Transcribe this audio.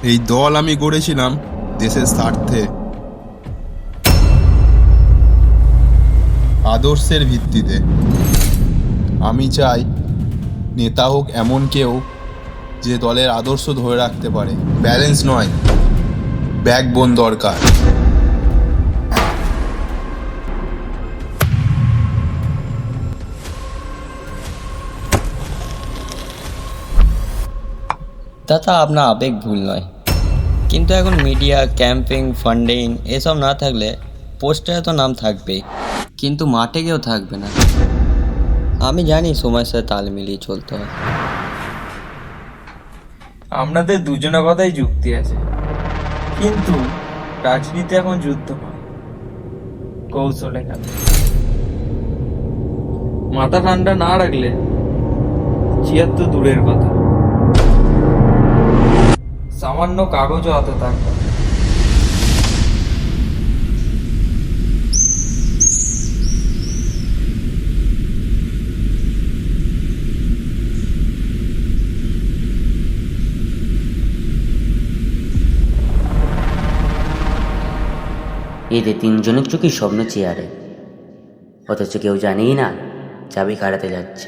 এই দল আমি গড়েছিলাম দেশের স্বার্থে, আদর্শের ভিত্তিতে। আমি চাই নেতা হোক এমন কেউ যে দলের আদর্শ ধরে রাখতে পারে। ব্যালেন্স নয়, ব্যাকবোন দরকার। দাদা, আপনার আবেগ ভুল নয়, কিন্তু এখন মিডিয়া ক্যাম্পেইন ফান্ডিং এসব না থাকলে পোস্টারে তো নাম থাকবেই, কিন্তু মাঠে কেউ থাকবে না। আমি জানি সময়ের সাথে তাল মিলিয়ে চলতে হয়। আপনাদের দুজনের কথাই যুক্তি আছে, কিন্তু রাজনীতি এখন যুদ্ধ নয়, কৌশলে খেলে। মাথা ঠান্ডা না রাখলে চেয়ার তো দূরের কথা, সামান্য কাগজও হাতে থাকবে না। এদের তিনজনের চোখই স্বপ্ন চেয়ারে, অথচ কেউ জানেই না চাবি কাটাতে যাচ্ছে।